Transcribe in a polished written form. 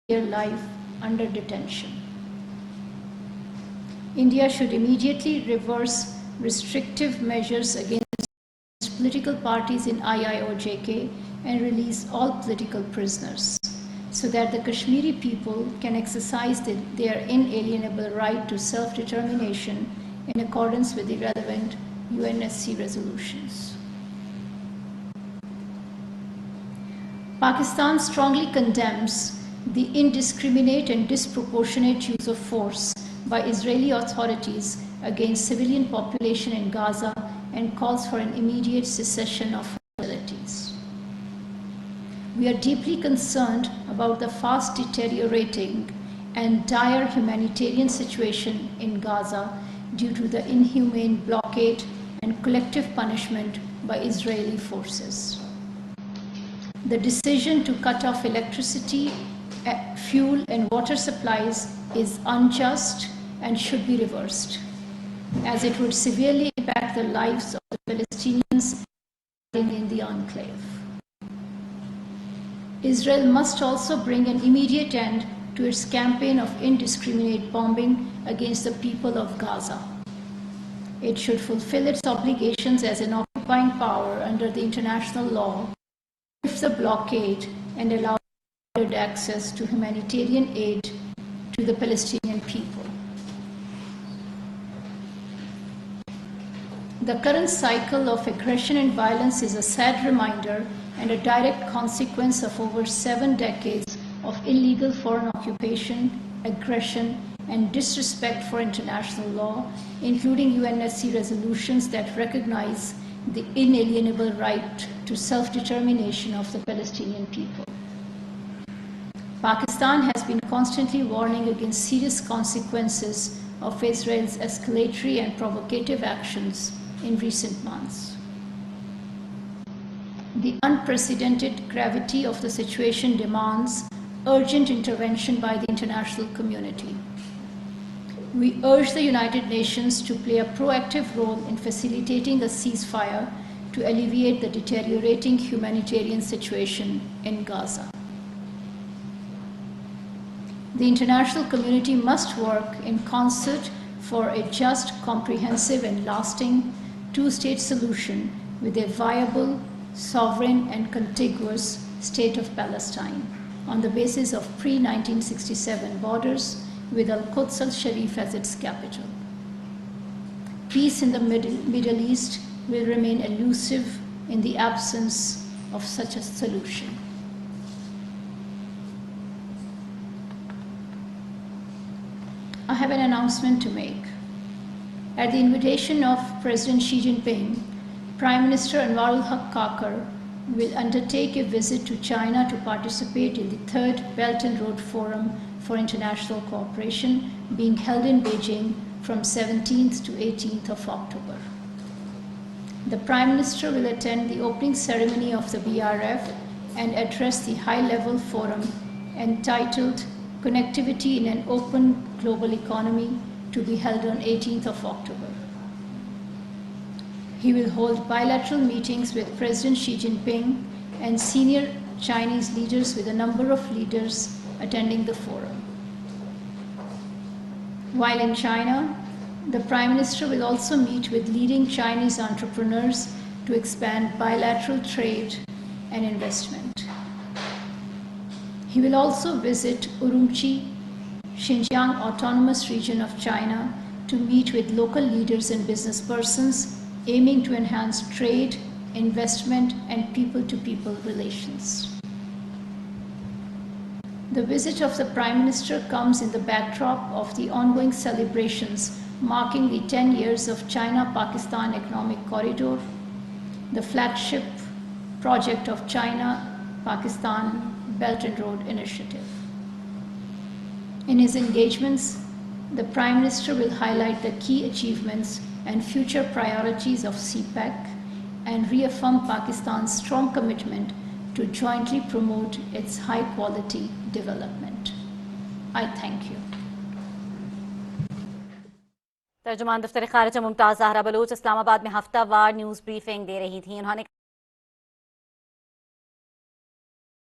their life under detention. India should immediately reverse restrictive measures against political parties in IIOJK and release all political prisoners, so that the Kashmiri people can exercise their inalienable right to self-determination in accordance with the relevant UNSC resolutions. Pakistan strongly condemns the indiscriminate and disproportionate use of force by Israeli authorities against civilian population in Gaza and calls for an immediate cessation of hostilities. We are deeply concerned about the fast deteriorating and dire humanitarian situation in Gaza due to the inhumane blockade and collective punishment by Israeli forces. The decision to cut off electricity, fuel and water supplies is unjust and should be reversed, as it would severely impact the lives of the Palestinians in the enclave. Israel must also bring an immediate end to its campaign of indiscriminate bombing against the people of Gaza. It should fulfill its obligations as an occupying power under the international law, lift the blockade, and allow access to humanitarian aid to the Palestinian people. The current cycle of aggression and violence is a sad reminder and a direct consequence of over 7 decades of illegal foreign occupation, aggression, and disrespect for international law, including UNSC resolutions that recognize the inalienable right to self-determination of the Palestinian people. Pakistan has been constantly warning against serious consequences of Israel's escalatory and provocative actions in recent months. The unprecedented gravity of the situation demands urgent intervention by the international community. We urge the United Nations to play a proactive role in facilitating a ceasefire to alleviate the deteriorating humanitarian situation in Gaza. The international community must work in concert for a just, comprehensive, and lasting two-state solution with a viable, sovereign, and contiguous state of Palestine on the basis of pre-1967 borders with Al-Quds al-Sharif as its capital. Peace in the Middle East will remain elusive in the absence of such a solution. I have an announcement to make. At the invitation of President Xi Jinping, Prime Minister Anwar al-Haq Kakar will undertake a visit to China to participate in the 3rd Belt and Road Forum for International Cooperation being held in Beijing from 17th to 18th of October. The Prime Minister will attend the opening ceremony of the BRF and address the high-level forum entitled Connectivity in an Open Global Economy to be held on 18th of October. He will hold bilateral meetings with President Xi Jinping and senior Chinese leaders, with a number of leaders attending the forum. While in China, the Prime Minister will also meet with leading Chinese entrepreneurs to expand bilateral trade and investment. He will also visit Urumqi, Xinjiang Autonomous Region of China, to meet with local leaders and business persons aiming to enhance trade, investment, and people-to-people relations. The visit of the Prime Minister comes in the backdrop of the ongoing celebrations marking the 10 years of China-Pakistan Economic Corridor, the flagship project of China-Pakistan Belt and Road Initiative. In his engagements, the Prime Minister will highlight the key achievements and future priorities of CPEC and reaffirm Pakistan's strong commitment to jointly promote its high-quality development. I thank you. तर्जुमान दफ्तर ख़ारिजा Mumtaz Zahra Bloch Islamabad में हफ्तावार news briefing दे रही थी। उन्होंने